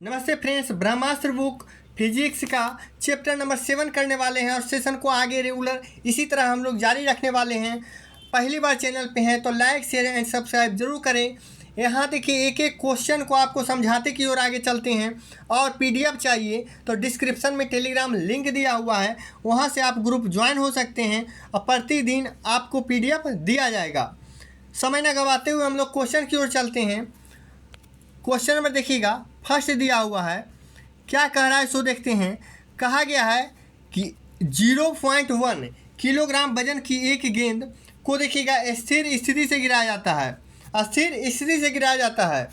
नमस्ते फ्रेंड्स, ब्रह्मास्त्र book physics का chapter number 7 करने वाले हैं और सेशन को आगे रेगुलर इसी तरह हम लोग जारी रखने वाले हैं। पहली बार चैनल पे हैं तो लाइक शेयर एंड सब्सक्राइब जरूर करें। यहाँ देखिए एक एक क्वेश्चन को आपको समझाते की ओर आगे चलते हैं। और पीडीएफ चाहिए तो डिस्क्रिप्शन में टेलीग्राम लिंक दिया हुआ है, वहाँ से आप ग्रुप ज्वाइन हो सकते हैं और प्रतिदिन आपको पीडीएफ दिया जाएगा। समय न गवाते हुए हम लोग क्वेश्चन की ओर चलते हैं। क्वेश्चन नंबर देखिएगा, फर्स्ट दिया हुआ है, क्या कह रहा है सो देखते हैं। कहा गया है कि 0.1 किलोग्राम वजन की एक गेंद को देखिएगा स्थिर स्थिति से गिराया जाता है। स्थिर स्थिति से गिराया जाता है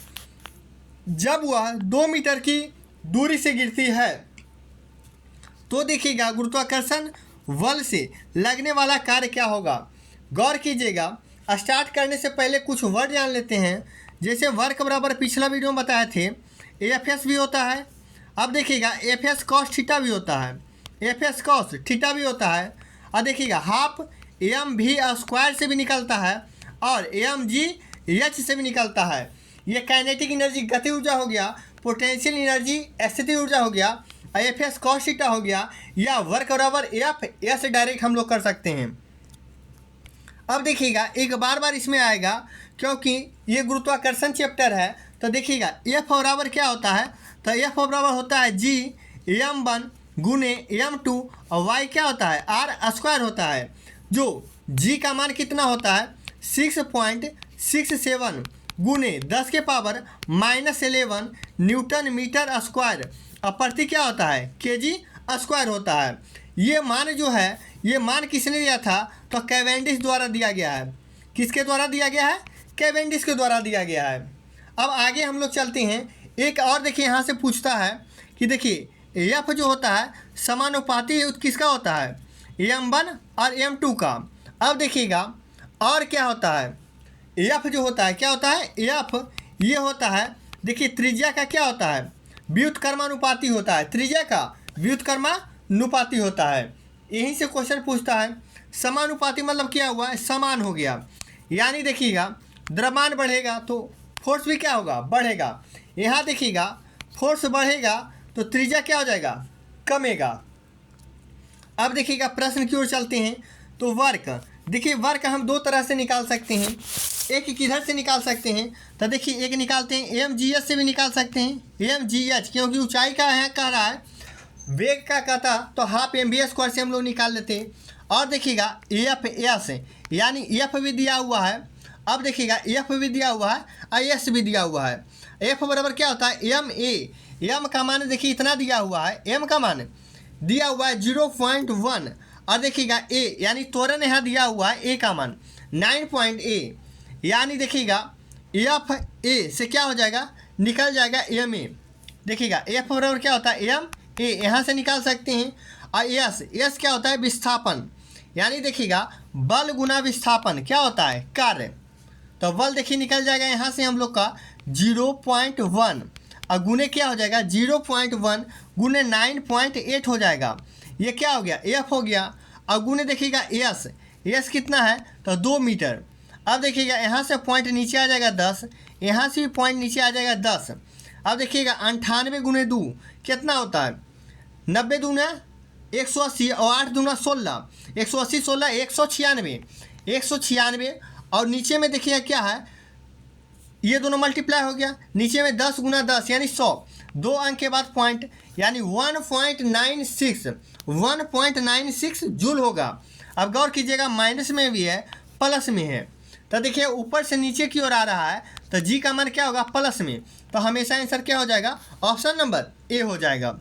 जब वह 2 मीटर की दूरी से गिरती है तो देखिएगा गुरुत्वाकर्षण बल से लगने वाला कार्य क्या होगा। गौर कीजिएगा, स्टार्ट करने से पहले कुछ वर्ड जान लेते हैं। जैसे वर्क बराबर पिछला वीडियो में बताए थे एफ भी होता है। अब देखिएगा एफ एस कॉस थीटा भी होता है, एफ एस कॉस थीटा भी होता है। और देखिएगा हाफ एम भी स्क्वायर से भी निकलता है और एम जी एच से भी निकलता है। ये काइनेटिक एनर्जी गति ऊर्जा हो गया, पोटेंशियल एनर्जी स्थितिज ऊर्जा हो गया, एफ एस कॉस थीटा हो गया, या वर्क बराबर एफ एस डायरेक्ट हम लोग कर सकते हैं। अब देखिएगा एक बार इसमें आएगा क्योंकि ये गुरुत्वाकर्षण चैप्टर है। तो देखिएगा एफ बराबर क्या होता है, तो एफ बराबर होता है जी m1 गुने m2 और y क्या होता है आर स्क्वायर होता है। जो g का मान कितना होता है 6.67 गुने 10 के पावर -11 न्यूटन मीटर स्क्वायर और प्रति क्या होता है kg स्क्वायर होता है। ये मान जो है ये मान किसने दिया था, तो कैवेंडिश द्वारा दिया गया है। किसके द्वारा दिया गया है, कैवेंडिश के द्वारा दिया गया है। अब आगे हम लोग चलते हैं। एक और देखिए यहाँ से पूछता है कि देखिए एफ जो होता है समानुपाती किसका होता है m1 और m2 का। अब देखिएगा और क्या होता है एफ जो होता है क्या होता है एफ ये होता है देखिए त्रिज्या का क्या होता है व्युत्क्रमानुपाती होता है। त्रिज्या का व्युत्क्रमानुपाती होता है। यहीं से क्वेश्चन पूछता है समानुपाती मतलब क्या हुआ है समान हो गया, यानी देखिएगा द्रव्यमान बढ़ेगा तो फोर्स भी क्या होगा बढ़ेगा। यहाँ देखिएगा फोर्स बढ़ेगा तो त्रिज्या क्या हो जाएगा कमेगा। अब देखिएगा प्रश्न की ओर चलते हैं। तो वर्क देखिए वर्क हम दो तरह से निकाल सकते हैं, एक किधर से निकाल सकते हैं, तो देखिए एक निकालते हैं एम जी एच से भी निकाल सकते हैं। एम जी एच क्योंकि ऊंचाई का है कह रहा है, वेग का कहता तो हाफ एम बी स्क्वायर से हम लोग निकाल लेते हैं। और देखिएगा एफ एस यानी एफ भी दिया हुआ है। अब देखिएगा एफ भी दिया हुआ है और एस भी दिया हुआ है। एफ बराबर क्या होता है एम ए, एम का मान देखिए इतना दिया हुआ है, एम का मान दिया हुआ है 0.1 और देखिएगा ए यानी त्वरण यहाँ दिया हुआ है ए का मान 9.8, यानी देखिएगा एफ ए से क्या हो जाएगा निकल जाएगा एम ए। देखिएगा एफ बराबर क्या होता है एम ए, यहाँ से निकाल सकते हैं। और एस क्या होता है विस्थापन, यानी देखिएगा बल गुना विस्थापन क्या होता है कार्य। तो बल देखिए निकल जाएगा यहाँ से हम लोग का 0.1 और गुने क्या हो जाएगा 0.1 गुने 9.8 हो जाएगा। ये क्या हो गया एफ हो गया और गुने देखिएगा एस कितना है तो 2 मीटर। अब देखिएगा यहाँ से पॉइंट नीचे आ जाएगा 10, यहाँ से भी पॉइंट नीचे आ जाएगा 10। अब देखिएगा 98 गुने 2 कितना होता है 90 दूना 180 और 8 दूना 16, 180 16 196 और नीचे में देखिए क्या है ये दोनों मल्टीप्लाई हो गया, नीचे में 10 गुना 10 यानी 100, 2 अंक के बाद पॉइंट यानी 1.96 जूल होगा। अब गौर कीजिएगा माइनस में भी है प्लस में है, तो देखिए ऊपर से नीचे की ओर आ रहा है तो जी का मान क्या होगा प्लस में, तो हमेशा आंसर क्या हो जाएगा ऑप्शन नंबर ए हो जाएगा।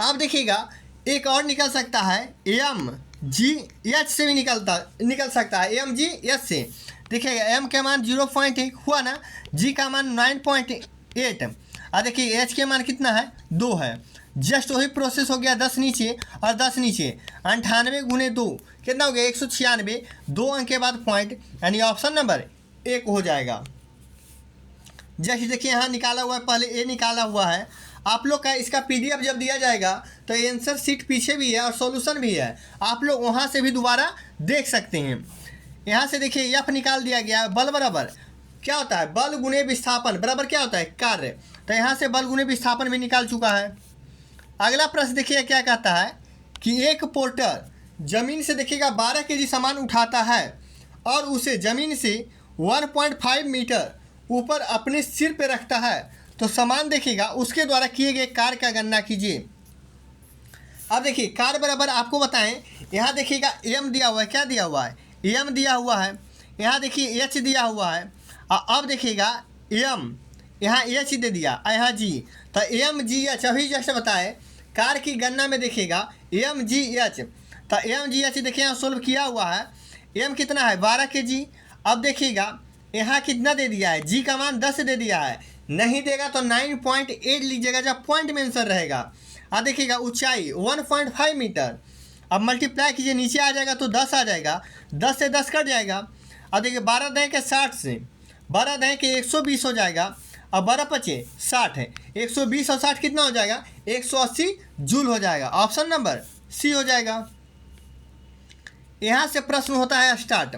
अब देखिएगा एक और निकल सकता है एम जी एच से भी निकल सकता है एम जी एच से। देखिएगा एम का मान 0.1 हुआ ना, जी का मान 9.8 और देखिए एच के मान कितना है 2 है। जस्ट वही प्रोसेस हो गया 10 नीचे और 10 नीचे 98 गुने 2 कितना हो गया 196, 2 अंक के बाद पॉइंट यानी ऑप्शन नंबर 1 हो जाएगा। जैसे देखिए यहाँ निकाला हुआ है, पहले ए निकाला हुआ है। आप लोग का इसका पीडीएफ जब दिया जाएगा तो आंसर शीट पीछे भी है और सॉल्यूशन भी है, आप लोग वहाँ से भी दोबारा देख सकते हैं। यहाँ से देखिए एफ निकाल दिया गया है, बल बराबर क्या होता है बल गुणे विस्थापन बराबर क्या होता है कार्य। तो यहाँ से बल गुने विस्थापन भी निकाल चुका है। अगला प्रश्न देखिए क्या कहता है कि एक पोर्टर जमीन से देखिएगा 12 केजी सामान उठाता है और उसे जमीन से 1.5 मीटर ऊपर अपने सिर पे रखता है, तो सामान देखिएगा उसके द्वारा किए गए कार्य का गणना कीजिए। अब देखिए कार्य बराबर आपको बताएं, यहाँ देखिएगा एम दिया हुआ है, क्या दिया हुआ है, एम दिया हुआ है, यहाँ देखिए एच दिया हुआ है, और अब देखिएगा एम, यहाँ एच दे दिया, यहाँ जी, तो एम जी एच अभी जैसे बताए कार्य की गणना में देखिएगा एम जी एच, तो एम जी एच देखिए यहाँ सोल्व किया हुआ है, एम कितना है 12 केजी। अब देखिएगा यहाँ कितना दे दिया है, जी का मान 10 दे दिया है, नहीं देगा तो 9.8 लीजिएगा जब पॉइंट में आंसर रहेगा। अब देखिएगा ऊंचाई 1.5 मीटर, अब मल्टीप्लाई कीजिए नीचे आ जाएगा तो 10 आ जाएगा, 10 से 10 कट जाएगा। अब देखिए 12 दें के 60 से 12 दें के 120 हो जाएगा, अब 12 पचे 60 है, 120 और 60 कितना हो जाएगा 180 जूल हो जाएगा। ऑप्शन नंबर सी हो जाएगा। यहाँ से प्रश्न होता है स्टार्ट,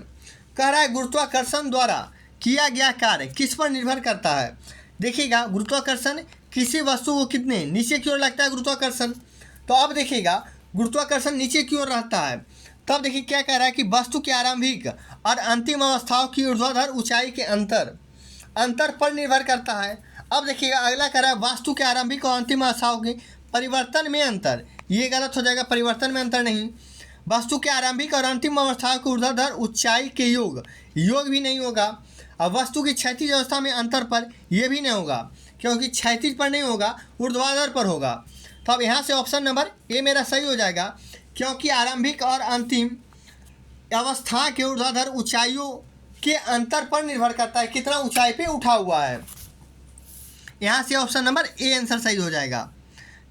कह रहा है गुरुत्वाकर्षण द्वारा किया गया कार्य किस पर निर्भर करता है। देखिएगा गुरुत्वाकर्षण किसी वस्तु को कितने नीचे की ओर लगता है गुरुत्वाकर्षण, तो अब देखिएगा गुरुत्वाकर्षण नीचे की ओर रहता है, तब देखिए क्या कह रहा है कि वस्तु की आरंभिक और अंतिम अवस्थाओं की ऊर्ध्वाधर ऊंचाई के अंतर पर निर्भर करता है। अब देखिएगा अगला कह रहा है वस्तु के आरंभिक और अंतिम अवस्थाओं के परिवर्तन में अंतर, ये गलत हो जाएगा, परिवर्तन में अंतर नहीं, वस्तु के आरंभिक और अंतिम अवस्थाओं के ऊर्ध्वाधर ऊंचाई के योग भी नहीं होगा। अब वस्तु की क्षैतिज अवस्था में अंतर पर यह भी नहीं होगा, क्योंकि क्षैतिज पर नहीं होगा, ऊर्ध्वाधर पर होगा। तो अब यहाँ से ऑप्शन नंबर ए मेरा सही हो जाएगा, क्योंकि आरंभिक और अंतिम अवस्था के ऊर्ध्वाधर ऊंचाइयों के अंतर पर निर्भर करता है कितना ऊंचाई पे उठा हुआ है। यहाँ से ऑप्शन नंबर ए आंसर सही हो जाएगा।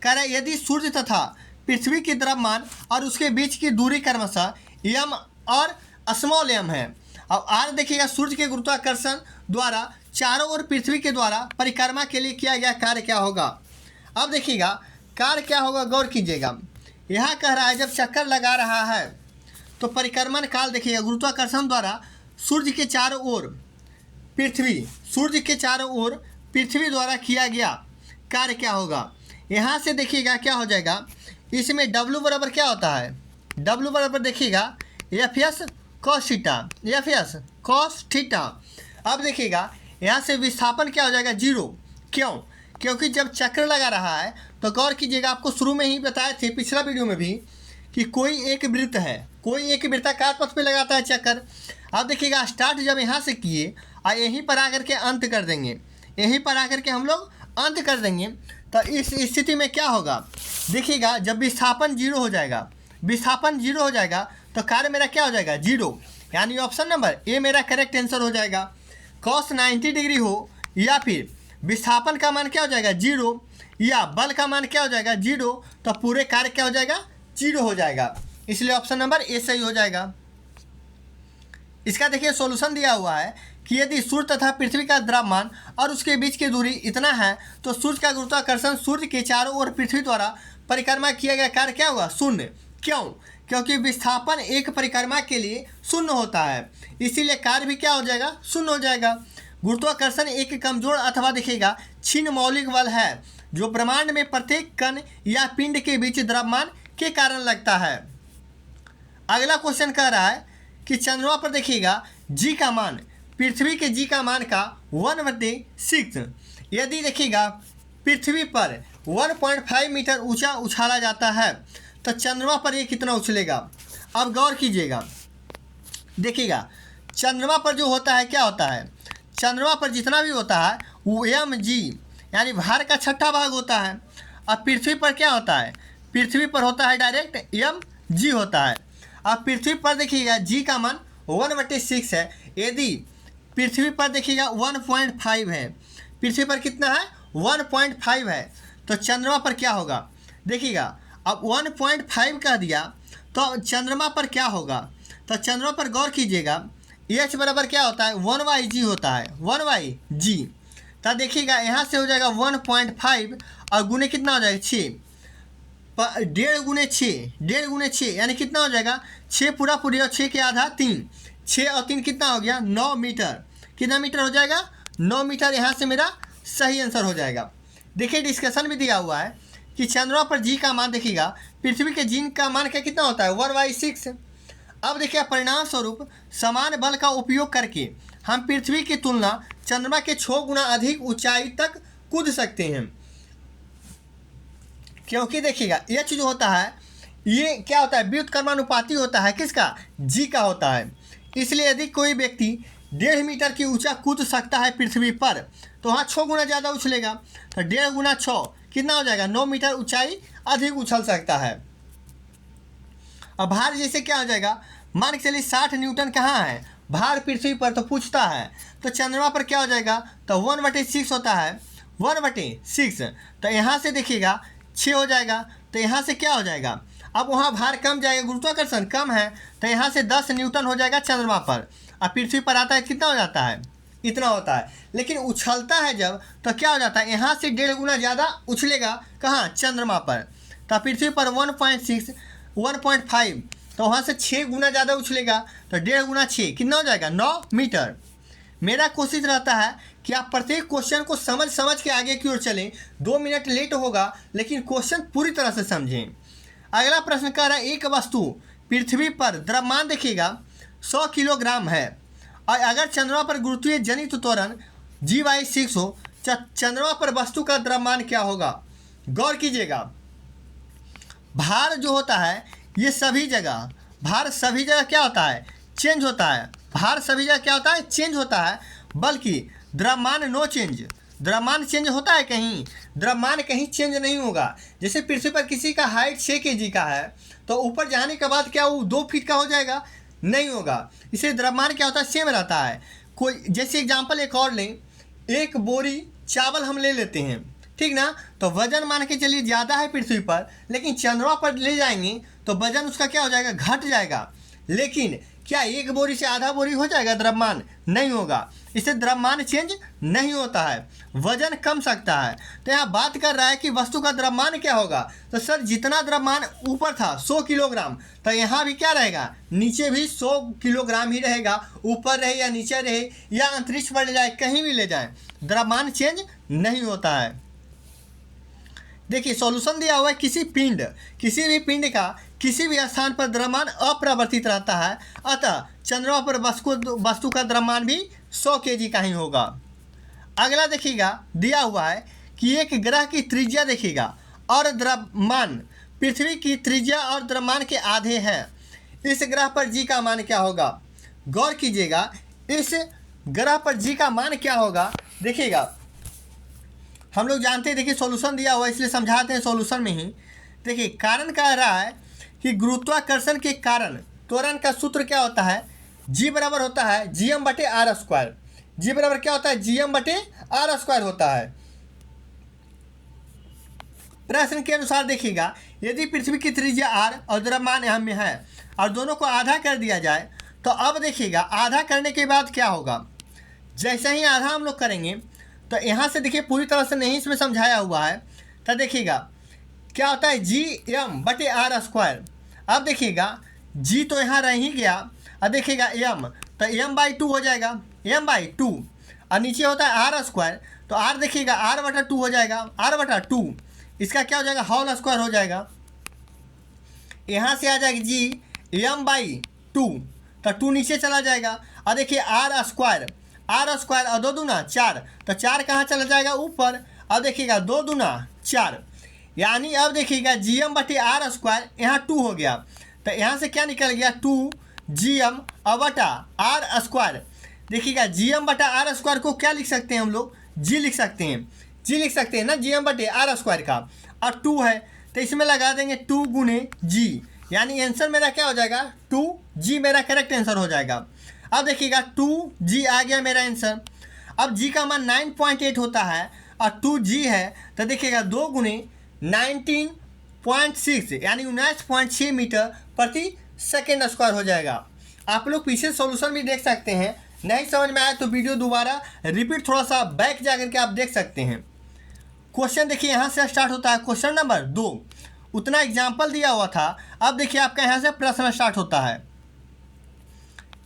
कह रहा है यदि सूर्य तथा पृथ्वी की द्रव्यमान और उसके बीच की दूरी क्रमशः एम और स्मॉल एम है। अब आर देखिएगा सूर्य के गुरुत्वाकर्षण द्वारा चारों ओर पृथ्वी के द्वारा परिक्रमा के लिए किया गया कार्य क्या होगा। अब देखिएगा कार्य क्या होगा, गौर कीजिएगा। यहाँ कह रहा है जब चक्कर लगा रहा है तो परिक्रमण काल देखिएगा गुरुत्वाकर्षण द्वारा सूर्य के चारों ओर पृथ्वी द्वारा किया गया कार्य क्या होगा। यहाँ से देखिएगा क्या हो जाएगा, इसमें W बराबर क्या होता है, W बराबर देखिएगा एफ एस कॉस थीटा। अब देखिएगा यहाँ से विस्थापन क्या हो जाएगा 0, क्यों, क्योंकि जब चक्र लगा रहा है तो गौर कीजिएगा, आपको शुरू में ही बताए थे पिछला वीडियो में भी कि कोई एक वृत्त है, कोई एक वृत्ताकार पथ पे लगाता है चक्कर। अब देखिएगा स्टार्ट जब यहाँ से किए और यहीं पर आकर के अंत कर देंगे, यहीं पर आकर के हम लोग अंत कर देंगे, तो इस स्थिति में क्या होगा देखिएगा जब विस्थापन 0 हो जाएगा तो कार्य मेरा क्या हो जाएगा 0, यानी ऑप्शन नंबर ए मेरा करेक्ट आंसर हो जाएगा। कॉस 90 डिग्री हो या फिर विस्थापन का मान क्या हो जाएगा 0 या बल का मान क्या हो जाएगा 0, तो पूरे कार्य क्या हो जाएगा 0 हो जाएगा, इसलिए ऑप्शन नंबर ए सही हो जाएगा। इसका देखिए सॉल्यूशन दिया हुआ है कि यदि सूर्य तथा पृथ्वी का द्रव्यमान और उसके बीच की दूरी इतना है तो सूर्य का गुरुत्वाकर्षण सूर्य के चारों ओर पृथ्वी द्वारा परिक्रमा किया गया कार्य क्या होगा 0, क्यों, क्योंकि विस्थापन एक परिक्रमा के लिए 0 होता है, इसीलिए कार्य भी क्या हो जाएगा 0 हो जाएगा। गुरुत्वाकर्षण एक कमजोर अथवा देखिएगा क्षीण मौलिक बल है जो ब्रह्मांड में प्रत्येक कण या पिंड के बीच द्रव्यमान के कारण लगता है। अगला क्वेश्चन कह रहा है कि चंद्रमा पर देखिएगा जी का मान पृथ्वी के जी का मान का 1/6, यदि देखिएगा पृथ्वी पर 1.5 मीटर ऊंचा उछाला जाता है तो चंद्रमा पर ये कितना उछलेगा। अब गौर कीजिएगा, देखिएगा चंद्रमा पर जो होता है क्या होता है, चंद्रमा पर जितना भी होता है वो mg यानी भार का छठा भाग होता है। अब पृथ्वी पर क्या होता है, पृथ्वी पर होता है डायरेक्ट mg होता है। अब पृथ्वी पर देखिएगा g का मान 1/6 है, यदि पृथ्वी पर देखिएगा 1.5 है, पृथ्वी पर कितना है 1.5 है, तो चंद्रमा पर क्या होगा देखिएगा। अब 1.5 कह दिया तो चंद्रमा पर क्या होगा, तो चंद्रमा पर गौर कीजिएगा एच बराबर क्या होता है 1/g होता है, 1/g। तो देखिएगा यहाँ से हो जाएगा 1.5 और गुने कितना हो जाएगा 6, 1.5 गुने 6 यानी कितना हो जाएगा 6 पूरा पूरी और 6 के आधा 3, 6 और 3 कितना हो गया 9 मीटर, कितना मीटर हो जाएगा 9 मीटर। यहाँ से मेरा सही आंसर हो जाएगा। देखिए डिस्कशन भी दिया हुआ है कि चंद्रमा पर जी का मान देखिएगा, पृथ्वी के जी का मान क्या कितना होता है 1/6। अब देखिए परिणाम स्वरूप समान बल का उपयोग करके हम पृथ्वी की तुलना चंद्रमा के 6 गुना अधिक ऊंचाई तक कूद सकते हैं, क्योंकि देखिएगा एच जो होता है ये क्या होता है व्युत्क्रमानुपाती होता है, किसका, जी का होता है। इसलिए यदि कोई व्यक्ति 1.5 मीटर की ऊंचा कूद सकता है पृथ्वी पर, तो वहाँ 6 गुना ज़्यादा उछलेगा, तो 1.5 गुना 6 कितना हो जाएगा, 9 मीटर ऊंचाई अधिक उछल सकता है। अब भार जैसे क्या हो जाएगा, मान के चलिए 60 न्यूटन कहाँ है भार पृथ्वी पर, तो पूछता है तो चंद्रमा पर क्या हो जाएगा, तो 1/6 होता है, 1/6। तो यहाँ से देखिएगा 6 हो जाएगा, तो यहाँ से क्या हो जाएगा, अब वहाँ भार कम जाएगा, गुरुत्वाकर्षण कम है, तो यहाँ से 10 न्यूटन हो जाएगा चंद्रमा पर। अब पृथ्वी पर आता है कितना हो जाता है, इतना होता है। लेकिन उछलता है जब तो क्या हो जाता है, यहाँ से 1.5 गुना ज़्यादा उछलेगा कहाँ, चंद्रमा पर। तो पृथ्वी पर 1.6 1.5, तो वहाँ से 6 गुना ज़्यादा उछलेगा, तो 1.5 गुना 6 कितना हो जाएगा, 9 मीटर। मेरा कोशिश रहता है कि आप प्रत्येक क्वेश्चन को समझ समझ के आगे की ओर चलें। 2 मिनट लेट होगा लेकिन क्वेश्चन पूरी तरह से समझें। अगला प्रश्न कह रहा है एक वस्तु पृथ्वी पर द्रव्यमान देखिएगा 100 किलोग्राम है, और अगर चंद्रमा पर गुरुत्वीय जनित त्वरण G/6 हो, चंद्रमा पर वस्तु का द्रव्यमान क्या होगा। गौर कीजिएगा, भार जो होता है ये सभी जगह, भार सभी जगह क्या होता है, चेंज होता है। भार सभी जगह क्या होता है, चेंज होता है, बल्कि द्रव्यमान नो चेंज। द्रव्यमान चेंज होता है कहीं, द्रव्यमान कहीं चेंज नहीं होगा। जैसे पृथ्वी पर किसी का हाइट 6 kg का है, तो ऊपर जाने के बाद क्या वो 2 फीट का हो जाएगा, नहीं होगा। इसलिए द्रव्यमान क्या होता है, सेम रहता है। कोई जैसे एग्जांपल एक और लें, एक बोरी चावल हम ले लेते हैं, ठीक ना, तो वजन मान के चलिए ज़्यादा है पृथ्वी पर, लेकिन चंद्रमा पर ले जाएंगे तो वजन उसका क्या हो जाएगा, घट जाएगा। लेकिन क्या एक बोरी से आधा बोरी हो जाएगा द्रव्यमान, नहीं होगा। इससे द्रव्यमान चेंज नहीं होता है, वजन कम सकता है। तो यहाँ बात कर रहा है कि वस्तु का द्रव्यमान क्या होगा, तो सर जितना द्रव्यमान ऊपर था 100 किलोग्राम, तो यहाँ भी क्या रहेगा, नीचे भी 100 किलोग्राम ही रहेगा। ऊपर रहे या नीचे रहे या अंतरिक्ष पर ले जाए, कहीं भी ले जाए, द्रव्यमान चेंज नहीं होता है। देखिए सॉल्यूशन दिया हुआ है, किसी भी पिंड का किसी भी स्थान पर द्रव्यमान अपरिवर्तित रहता है, अतः चंद्रमा पर वस्तु का द्रव्यमान भी 100 kg का ही होगा। अगला देखिएगा दिया हुआ है कि एक ग्रह की त्रिज्या देखिएगा और द्रव्यमान पृथ्वी की त्रिज्या और द्रव्यमान के आधे हैं, इस ग्रह पर जी का मान क्या होगा। गौर कीजिएगा, इस ग्रह पर जी का मान क्या होगा। देखिएगा हम लोग जानते हैं, देखिए सॉल्यूशन दिया हुआ है इसलिए समझाते हैं सॉल्यूशन में ही। देखिए कारण कह रहा है कि गुरुत्वाकर्षण के कारण त्वरण का सूत्र क्या होता है, जी बराबर होता है Gm/r²। जी बराबर क्या होता है, Gm/r² होता है। प्रश्न के अनुसार देखिएगा, यदि पृथ्वी की त्रिज्या r और द्रव्यमान यहाँ में है और दोनों को आधा कर दिया जाए, तो अब देखिएगा आधा करने के बाद क्या होगा। जैसे ही आधा हम लोग करेंगे तो यहाँ से देखिए पूरी तरह से नहीं इसमें समझाया हुआ है, तो देखिएगा क्या होता है Gm/r²। अब देखिएगा जी तो यहाँ रह ही गया, अब देखिएगा m, तो m/2 हो जाएगा, m/2, और नीचे होता है r², तो r देखिएगा r/2 हो जाएगा, r/2 इसका क्या हो जाएगा, होल स्क्वायर हो जाएगा। यहाँ से आ जाएगा जी m/2, तो 2 नीचे चला जाएगा, और देखिए r² और 2 दूना 4, तो 4 कहाँ चला जाएगा, ऊपर। अब देखिएगा 2 दूना 4, यानी अब देखिएगा Gm/r² यहाँ 2 हो गया, तो यहाँ से क्या निकल गया 2Gm/r²। देखिएगा Gm/r² को क्या लिख सकते हैं हम लोग, जी लिख सकते हैं ना Gm/r² का, और 2 है तो इसमें लगा देंगे 2 गुने जी, यानी आंसर मेरा क्या हो जाएगा 2G, मेरा करेक्ट आंसर हो जाएगा। अब देखिएगा 2G आ गया मेरा आंसर। अब G का मान 9.8 होता है और 2G है, तो देखिएगा 2 गुने 19.6 यानी 19.6 मीटर प्रति सेकेंड स्क्वायर हो जाएगा। आप लोग पीछे सॉल्यूशन भी देख सकते हैं, नहीं समझ में आया तो वीडियो दोबारा रिपीट थोड़ा सा बैक जा करके आप देख सकते हैं। क्वेश्चन देखिए यहाँ से स्टार्ट होता है, क्वेश्चन नंबर 2, उतना एग्जाम्पल दिया हुआ था। अब देखिए आपका यहाँ से प्रश्न स्टार्ट होता है,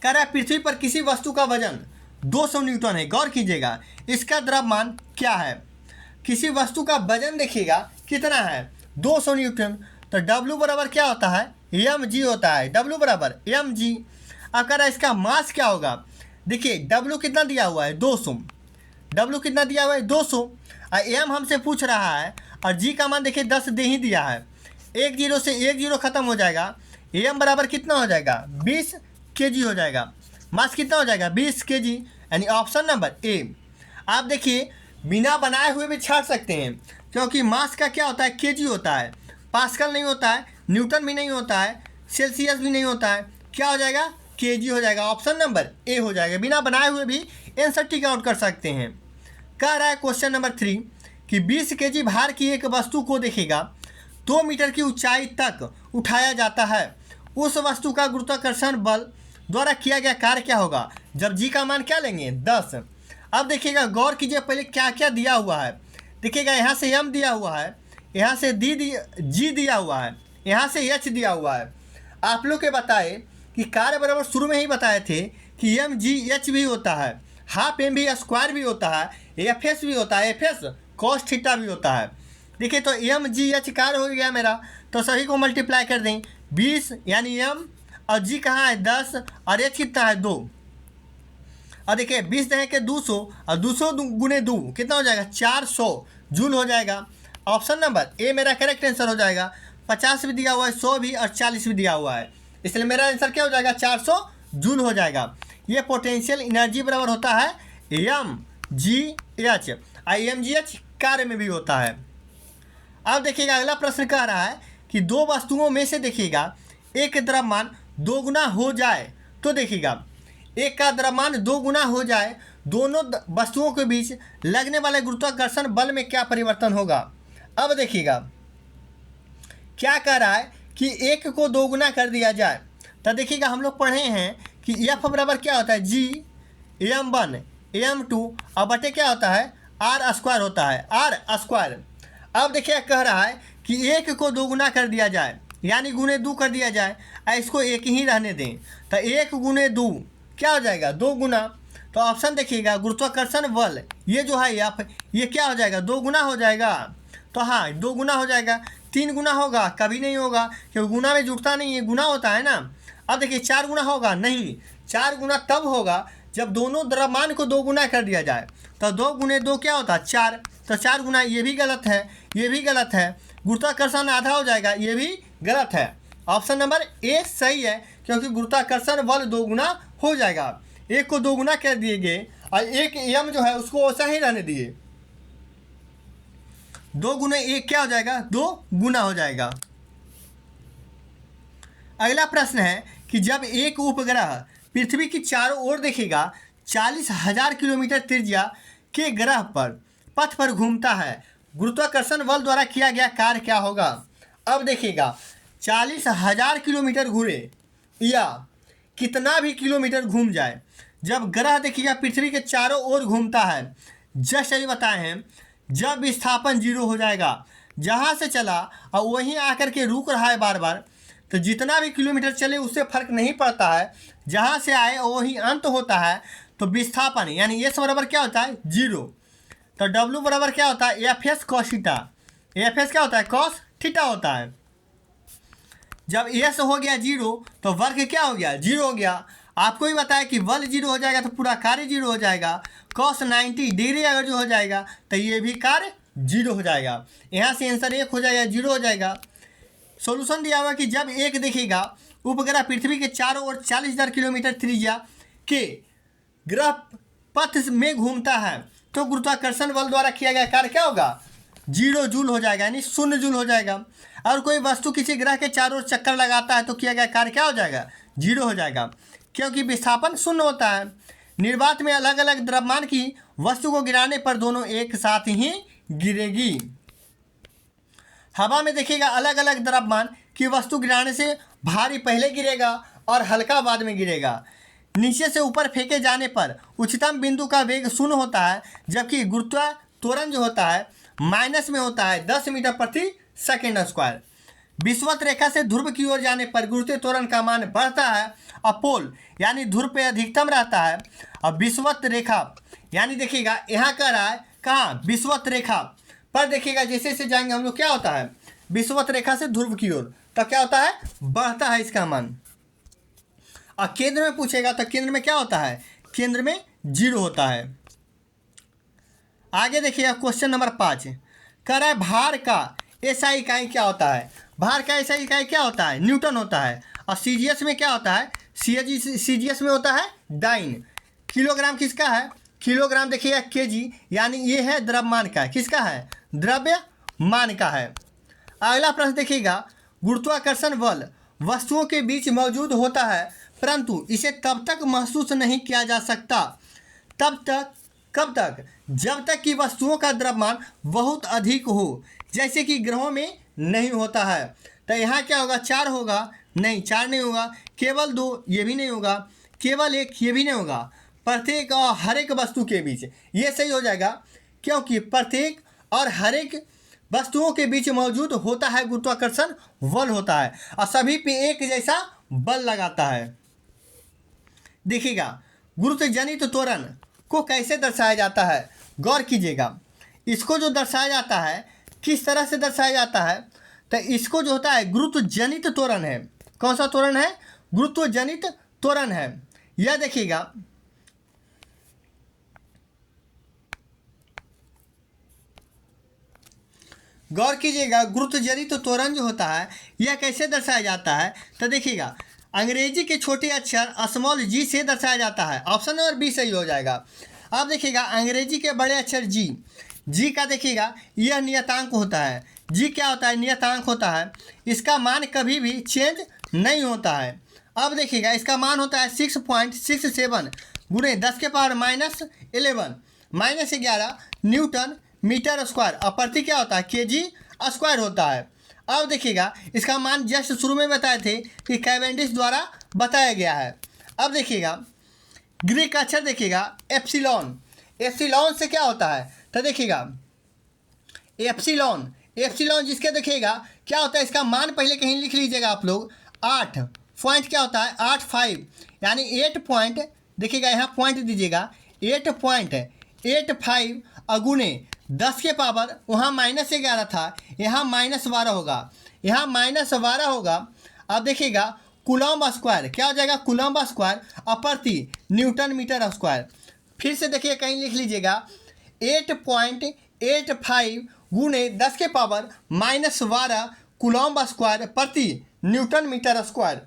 कह रहा है पृथ्वी पर किसी वस्तु का वजन 200 न्यूटन है, गौर कीजिएगा, इसका द्रव्यमान क्या है। किसी वस्तु का वजन देखिएगा कितना है 200 न्यूटन, तो W बराबर क्या होता है mg होता है, W बराबर mg। अब कह रहा है इसका मास क्या होगा, देखिए W कितना दिया हुआ है 200, W कितना दिया हुआ है 200 और m हमसे पूछ रहा है और g का मान देखिए 10 दे ही दिया है, एक जीरो से एक जीरो खत्म हो जाएगा, m बराबर कितना हो जाएगा 20 kg हो जाएगा, मास कितना हो जाएगा 20 kg, यानी ऑप्शन नंबर ए। आप देखिए बिना बनाए हुए भी छाट सकते हैं क्योंकि मास का क्या होता है केजी होता है, पास्कल नहीं होता है, न्यूटन भी नहीं होता है, सेल्सियस भी नहीं होता है, क्या हो जाएगा केजी हो जाएगा, ऑप्शन नंबर ए हो जाएगा। बिना बनाए हुए भी आंसर टिक आउट कर सकते हैं। कह रहा है क्वेश्चन नंबर 3 कि 20 kg भार की एक वस्तु को देखेगा 2 मीटर की ऊंचाई तक उठाया जाता है, उस वस्तु का गुरुत्वाकर्षण बल द्वारा किया गया कार्य क्या होगा, जब जी का मान क्या लेंगे 10। अब देखिएगा गौर कीजिए पहले क्या क्या दिया हुआ है, देखिएगा यहाँ से m दिया हुआ है, यहाँ से जी दिया हुआ है, यहाँ से h दिया हुआ है। आप लोग के बताए कि कार्य बराबर शुरू में ही बताए थे कि mgh भी होता है, हाफ एम भी स्क्वायर भी होता है, एफ भी होता है, एफ कॉस थीटा भी होता है। देखिए तो mgh कार्य हो गया मेरा, तो सभी को मल्टीप्लाई कर दें 20 यानी m और g कहाँ है 10 और h कितना है 2। और देखिए 20 दहे के 200 और 200 गुने 2 कितना हो जाएगा 400 जूल हो जाएगा। ऑप्शन नंबर ए मेरा करेक्ट आंसर हो जाएगा। 50 भी दिया हुआ है, 100 भी और 40 भी दिया हुआ है, इसलिए मेरा आंसर क्या हो जाएगा 400 जूल हो जाएगा। ये पोटेंशियल एनर्जी बराबर होता है mgh, mgh कार्य में भी होता है। अब देखिएगा अगला प्रश्न कह रहा है कि दो वस्तुओं में से देखिएगा एक द्रव्यमान 2 गुना हो जाए, तो देखिएगा एक का द्रव्यमान 2 गुना हो जाए, दोनों वस्तुओं के बीच लगने वाले गुरुत्वाकर्षण बल में क्या परिवर्तन होगा। अब देखिएगा क्या कह रहा है कि एक को 2 गुना कर दिया जाए, तो देखिएगा हम लोग पढ़े हैं कि F बराबर क्या होता है G m1 m2 और बटे क्या होता है R स्क्वायर होता है, R स्क्वायर। अब देखिए कह रहा है कि एक को 2 गुना कर दिया जाए यानी गुने 2 कर दिया जाए, इसको एक ही रहने दें, तो 1 गुने 2 क्या हो जाएगा 2 गुना। तो ऑप्शन देखिएगा गुरुत्वाकर्षण बल ये जो है F ये क्या हो जाएगा 2 गुना हो जाएगा, तो हाँ 2 गुना हो जाएगा। 3 गुना होगा कभी नहीं होगा क्योंकि गुना में जुड़ता नहीं है, गुना होता है ना। अब देखिए 4 गुना होगा नहीं, 4 गुना तब होगा जब दोनों द्रव्यमान को 2 गुना कर दिया जाए, तो 2 गुने 2 क्या होता है 4, तो 4 गुना ये भी गलत है, ये भी गलत है, गुरुत्वाकर्षण आधा हो जाएगा, ये भी गलत है। ऑप्शन नंबर ए सही है क्योंकि गुरुत्वाकर्षण बल 2 गुना हो जाएगा। एक को 2 गुना कर दिए गए और एक m जो है उसको वैसा ही रहने दिए, 2 गुने 1 क्या हो जाएगा 2 गुना हो जाएगा। अगला प्रश्न है कि जब एक उपग्रह पृथ्वी की चारों ओर देखेगा 40,000 किलोमीटर त्रिज्या के ग्रह पर पथ पर घूमता है, गुरुत्वाकर्षण बल द्वारा किया गया कार्य क्या होगा। अब देखिएगा 40,000 किलोमीटर घूरे या कितना भी किलोमीटर घूम जाए, जब ग्रह देखिएगा पृथ्वी के चारों ओर घूमता है, जस्ट यही बताए हैं, जब विस्थापन 0 हो जाएगा, जहाँ से चला और वहीं आकर के रुक रहा है बार बार, तो जितना भी किलोमीटर चले उससे फर्क नहीं पड़ता है, जहाँ से आए वहीं अंत होता है, तो विस्थापन यानी एस बराबर क्या होता है 0, तो डब्ल्यू बराबर क्या होता है F S cos theta, F S क्या होता है कॉस थीटा होता है। जब एस हो गया 0 तो वर्ग क्या हो गया 0 हो गया। आपको ही बताया कि बल 0 हो जाएगा तो पूरा कार्य 0 हो जाएगा, कॉस 90 डिग्री अगर जो हो जाएगा तो ये भी कार्य 0 हो जाएगा। यहाँ से आंसर 1 हो जाएगा 0 हो जाएगा। सॉल्यूशन दिया हुआ कि जब एक देखिएगा उपग्रह पृथ्वी के चारों ओर 40,000 किलोमीटर त्रिज्या के ग्रह पथ में घूमता है, तो गुरुत्वाकर्षण बल द्वारा किया गया कार्य क्या होगा 0 जूल हो जाएगा, यानी 0 जूल हो जाएगा। और कोई वस्तु किसी ग्रह के चारों ओर चक्कर लगाता है तो किया गया कार्य क्या हो जाएगा 0 हो जाएगा, क्योंकि विस्थापन 0 होता है। निर्वात में अलग अलग द्रव्यमान की वस्तु को गिराने पर दोनों एक साथ ही गिरेगी। हवा में देखिएगा अलग अलग द्रव्यमान की वस्तु गिराने से भारी पहले गिरेगा और हल्का बाद में गिरेगा। नीचे से ऊपर फेंके जाने पर उच्चतम बिंदु का वेग 0 होता है, जबकि गुरुत्वात्वरण जो होता है माइनस में होता है 10 मीटर प्रति सेकेंड स्क्वायर। विषुवत रेखा से ध्रुव की ओर जाने पर गुरुत्वात्वरण का मान बढ़ता है और पोल यानी ध्रुव पे अधिकतम रहता है। और विषुवत रेखा यानी देखिएगा यहाँ कह रहा है कहाँ विषुवत रेखा, पर देखिएगा जैसे जैसे जाएंगे हम लोग क्या होता है विषुवत रेखा से ध्रुव की ओर, तब क्या होता है बढ़ता है इसका मान। और केंद्र में पूछेगा तो केंद्र में क्या होता है, केंद्र में 0 होता है। आगे देखिएगा क्वेश्चन नंबर 5 कह रहा है भार का एसआई इकाई क्या होता है। भार का एसआई इकाई क्या होता है, न्यूटन होता है। और सीजीएस में क्या होता है, सीजीएस में होता है डाइन। किलोग्राम किसका है, किलोग्राम देखिएगा केजी, यानी ये है द्रव्यमान का, किसका है द्रव्यमान का है। अगला प्रश्न देखिएगा गुरुत्वाकर्षण बल वस्तुओं के बीच मौजूद होता है परंतु इसे तब तक महसूस नहीं किया जा सकता, तब तक कब तक, जब तक कि वस्तुओं का द्रव्यमान बहुत अधिक हो, जैसे कि ग्रहों में नहीं होता है। तो यहाँ क्या होगा 4 होगा, नहीं 4 नहीं होगा, केवल 2 ये भी नहीं होगा, केवल 1 ये भी नहीं होगा, प्रत्येक और हर एक वस्तु के बीच ये सही हो जाएगा, क्योंकि प्रत्येक और हर एक वस्तुओं के बीच मौजूद होता है गुरुत्वाकर्षण बल होता है और सभी पे एक जैसा बल लगाता है। देखिएगा गुरुत्वजनित त्वरण को कैसे दर्शाया जाता है, गौर कीजिएगा। इसको जो दर्शाया जाता है किस तरह से दर्शाया जाता है, तो इसको जो होता है गुरुत्वजनित त्वरण है। कौन सा त्वरण है, गुरुत्वजनित त्वरण है। यह देखिएगा गौर कीजिएगा गुरुत्वजनित त्वरण जो होता है यह कैसे दर्शाया जाता है, तो देखिएगा अंग्रेजी के छोटे अक्षर स्मॉल जी से दर्शाया जाता है। ऑप्शन नंबर बी सही हो जाएगा। अब देखिएगा अंग्रेजी के बड़े अक्षर जी का देखिएगा यह नियतांक होता है। जी क्या होता है, नियतांक होता है, इसका मान कभी भी चेंज नहीं होता है। अब देखिएगा इसका मान होता है 6.67 गुणे 10 के पावर -11 न्यूटन मीटर स्क्वायर। और प्रति क्या होता है केजी स्क्वायर होता है। अब देखिएगा इसका मान जस्ट शुरू में बताए थे कि कैवेंडिश द्वारा बताया गया है। अब देखिएगा ग्रीक अक्षर देखिएगा एप्सिलॉन, एप्सिलॉन से क्या होता है, तो देखिएगा एप्सिलॉन जिसके देखिएगा क्या होता है, इसका मान पहले कहीं लिख लीजिएगा आप लोग 8 पॉइंट क्या होता है 85, यानी 8 पॉइंट देखिएगा यहाँ पॉइंट दीजिएगा 8.85 अगुणे 10 के पावर वहाँ -11 था, यहाँ -12 होगा, यहाँ -12 होगा। अब देखिएगा कूलम्ब स्क्वायर क्या हो जाएगा, coulomb square अप्रति Newton metre square. फिर से देखिए कहीं लिख लीजिएगा 8.85 गुणे 10 के पावर -12 कूलम्ब स्क्वायर प्रति न्यूटन मीटर स्क्वायर।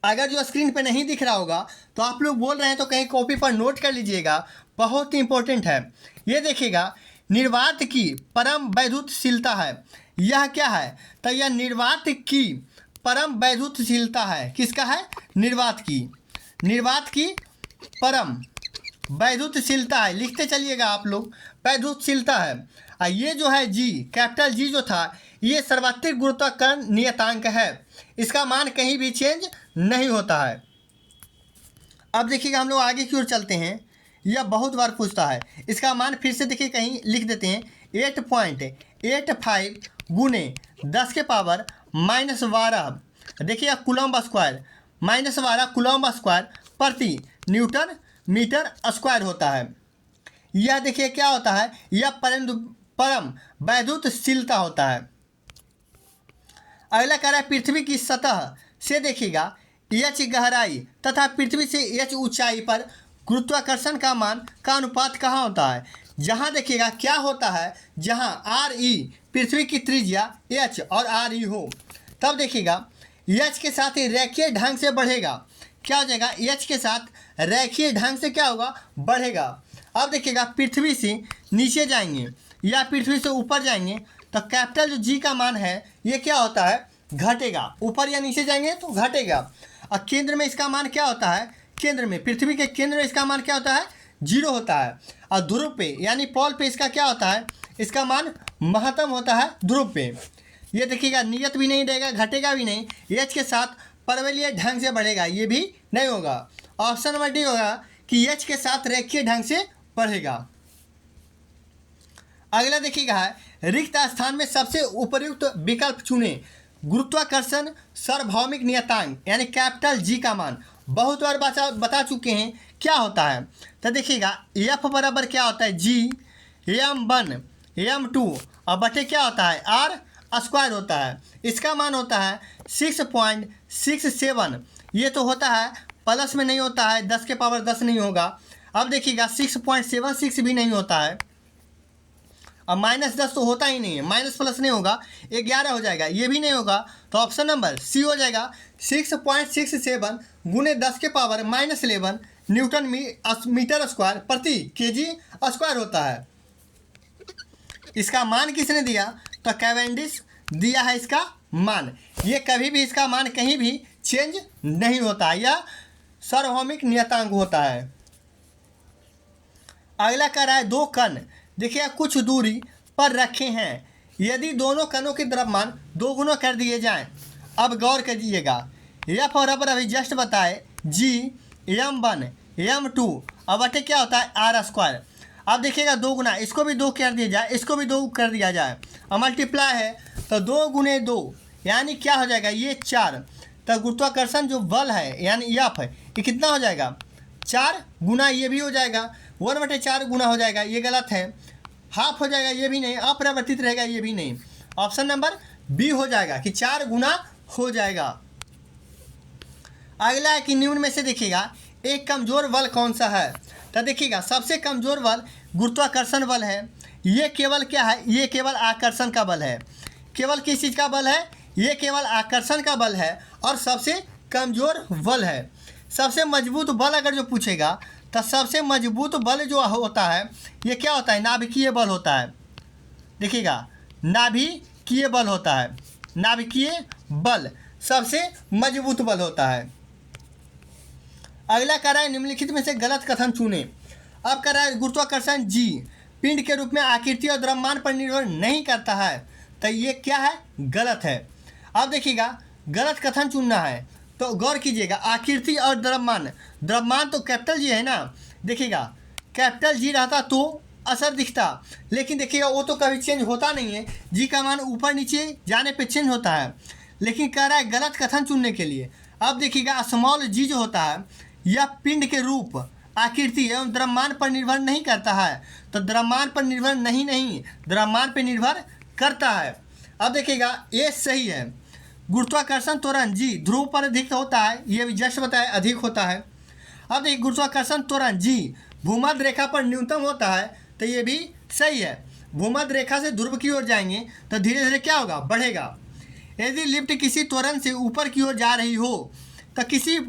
अगर जो स्क्रीन पे नहीं दिख रहा होगा तो आप लोग बोल रहे हैं तो कहीं कॉपी पर नोट कर लीजिएगा, बहुत ही इंपॉर्टेंट है। ये देखिएगा निर्वात की परम वैद्युतशीलता है। यह क्या है, तो यह निर्वात की परम वैद्युतशीलता है। किसका है, निर्वात की परम वैद्युतशीलता है। लिखते चलिएगा आप लोग, वैद्युतशीलता है। और ये जो है जी, कैपिटल जी जो था ये सर्वाधिक गुरुत्वाकर्षण नियतांक है, इसका मान कहीं भी चेंज नहीं होता है। अब देखिएगा हम लोग आगे की ओर चलते हैं, यह बहुत बार पूछता है, इसका मान फिर से देखिए कहीं लिख देते हैं 8.85 गुणे 10 के पावर -12 देखिए कूलम्ब स्क्वायर, -12 कूलम्ब स्क्वायर प्रति न्यूटन मीटर स्क्वायर होता है। यह देखिए क्या होता है, यह परम वैद्युतशीलता होता है। अगला कह रहा है पृथ्वी की सतह से देखिएगा एच गहराई तथा पृथ्वी से एच ऊंचाई पर गुरुत्वाकर्षण का मान का अनुपात कहाँ होता है। जहाँ देखिएगा क्या होता है, जहाँ आर ई पृथ्वी की त्रिज्या एच और आर ई हो, तब देखिएगा एच के साथ ही रेखीय ढंग से बढ़ेगा। क्या हो जाएगा, एच के साथ रेखीय ढंग से क्या होगा, बढ़ेगा। अब देखिएगा पृथ्वी से नीचे जाएंगे या पृथ्वी से ऊपर जाएंगे तो कैपिटल जो जी का मान है ये क्या होता है, घटेगा। ऊपर या नीचे जाएंगे तो घटेगा। और केंद्र में इसका मान क्या होता है, केंद्र में पृथ्वी के केंद्र में इसका मान क्या होता है, 0 होता है। और ध्रुव पे यानी पोल पे इसका क्या होता है, इसका मान महत्तम होता है ध्रुव पे। ये देखिएगा नियत भी नहीं रहेगा, घटेगा भी नहीं, एच के साथ परवलयीय ढंग से बढ़ेगा, ये भी नहीं होगा। ऑप्शन नंबर डी होगा कि एच के साथ रेखीय ढंग से बढ़ेगा। अगला देखिएगा है रिक्त स्थान में सबसे उपयुक्त विकल्प चुने। गुरुत्वाकर्षण सार्वभौमिक नियतांक यानी कैपिटल जी का मान बहुत बार बता चुके हैं क्या होता है। तो देखिएगा एफ बराबर क्या होता है, जी m1 m2 और बटे क्या होता है r स्क्वायर होता है। इसका मान होता है 6.67। ये तो होता है प्लस में नहीं होता है, 10 के पावर 10 नहीं होगा। अब देखिएगा 6.76 भी नहीं होता है और -10 तो होता ही नहीं है, माइनस प्लस नहीं होगा, 11 हो जाएगा, ये भी नहीं होगा। तो ऑप्शन नंबर सी हो जाएगा। 6.67 गुने 10 के पावर -11 न्यूटन मीटर स्क्वायर प्रति केजी स्क्वायर होता है। इसका मान किसने दिया? तो कैवेंडिश दिया है इसका मान। ये कभी भी इसका मान कहीं भी चेंज नहीं होता है, यह सार्वभौमिक नियतांक होता है। अगला कह रहा है दो कण देखिए कुछ दूरी पर रखे हैं, यदि दोनों कणों के द्रव्यमान 2 गुना कर दिए जाएं। अब गौर करिएगा, एफ और रबर अभी जस्ट बताए जी m1 m2 और बटे क्या होता है आर स्क्वायर। अब देखिएगा 2 गुना, इसको भी 2 कर दिया जाए, इसको भी 2 कर दिया जाए और मल्टीप्लाई है तो 2 गुने 2 यानी क्या हो जाएगा, ये 4। तो गुरुत्वाकर्षण जो बल है यानी एफ है, ये कितना हो जाएगा 4 गुना, ये भी हो जाएगा 1/4 गुना हो जाएगा, ये गलत है। हाफ हो जाएगा, ये भी नहीं, अपरिवर्तित रहेगा, ये भी नहीं। ऑप्शन नंबर बी हो जाएगा कि 4 गुना हो जाएगा। अगला है कि निम्न में से देखिएगा एक कमजोर बल कौन सा है। तो देखिएगा सबसे कमजोर बल गुरुत्वाकर्षण बल है। ये केवल क्या है, ये केवल आकर्षण का बल है। केवल किस चीज़ का बल है, ये केवल आकर्षण का बल है और सबसे कमजोर बल है। सबसे मजबूत बल अगर जो पूछेगा तो सबसे मजबूत बल जो होता है ये क्या होता है, नाभिकीय बल होता है। देखिएगा नाभिकीय बल होता है, नाभिकीय बल सबसे मजबूत बल होता है। अगला कह रहा है निम्नलिखित में से गलत कथन चुने। अब कह रहा है गुरुत्वाकर्षण जी पिंड के रूप में आकृति और द्रव्यमान पर निर्भर नहीं करता है। तो ये क्या है, गलत है। अब देखिएगा गलत कथन चुनना है तो गौर कीजिएगा, आकृति और द्रव्यमान, द्रव्यमान तो कैपिटल जी है ना। देखिएगा कैपिटल जी रहता तो असर दिखता, लेकिन देखिएगा वो तो कभी चेंज होता नहीं है, जी का मान ऊपर नीचे जाने पे चेंज होता है। लेकिन कह रहा है गलत कथन चुनने के लिए। अब देखिएगा स्मॉल जी जो होता है यह पिंड के रूप, आकृति एवं द्रव्यमान पर निर्भर नहीं करता है। तो द्रव्यमान पर निर्भर नहीं, द्रव्यमान पर निर्भर करता है। अब देखिएगा ये सही है। गुरुत्वाकर्षण त्वरण जी ध्रुव पर अधिक होता है, ये भी जस्ट बताया अधिक होता है। अब देखिए गुरुत्वाकर्षण त्वरण जी भूमध्य रेखा पर न्यूनतम होता है, तो ये भी सही है। भूमध्य रेखा से ध्रुव की ओर जाएंगे तो धीरे धीरे क्या होगा, बढ़ेगा। यदि लिफ्ट किसी त्वरण से ऊपर की ओर जा रही हो तो किसी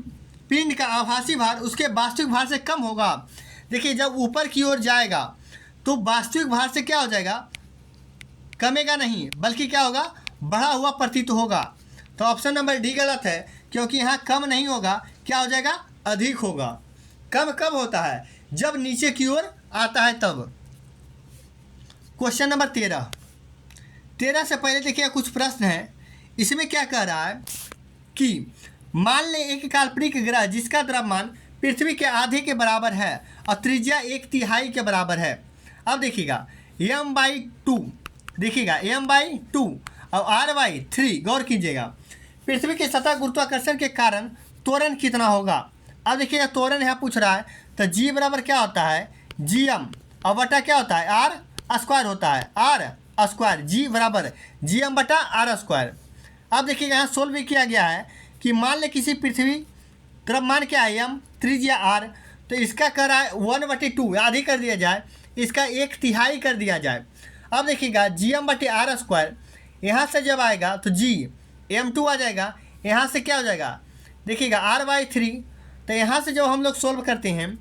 पिंड का आभासी भार उसके वास्तविक भार से कम होगा। देखिए जब ऊपर की ओर जाएगा तो वास्तविक भार से क्या हो जाएगा, कमेगा नहीं बल्कि क्या होगा, बढ़ा हुआ प्रतीत होगा। तो ऑप्शन नंबर डी गलत है, क्योंकि यहाँ कम नहीं होगा, क्या हो जाएगा, अधिक होगा। कम कब होता है, जब नीचे की ओर आता है तब। क्वेश्चन नंबर 13 से पहले देखिए कुछ प्रश्न हैं। इसमें क्या कह रहा है कि मान लें एक काल्पनिक ग्रह जिसका द्रव्यमान पृथ्वी के आधे के बराबर है और त्रिज्या 1/3 के बराबर है। अब देखिएगा m/2, देखिएगा m/2 और r/3। गौर कीजिएगा पृथ्वी की सतह गुरुत्वाकर्षण के कारण त्वरण कितना होगा। अब देखिएगा त्वरण यहाँ पूछ रहा है तो g बराबर क्या होता है, gm और बटा क्या होता है, r स्क्वायर होता है, r स्क्वायर, g बराबर gm बटा r स्क्वायर। अब देखिएगा यहाँ सोल्व भी किया गया है कि मान ले किसी पृथ्वी द्रव्यमान क्या है m, त्रिज्या r, तो इसका कर रहा है 1/2 आधी कर दिया जाए, इसका 1/3 कर दिया जाए। अब देखिएगा gm बटे r स्क्वायर, यहाँ से जब आएगा तो g m2 आ जाएगा, यहाँ से क्या हो जाएगा, देखिएगा r/3। तो यहाँ से जब हम लोग सोल्व करते हैं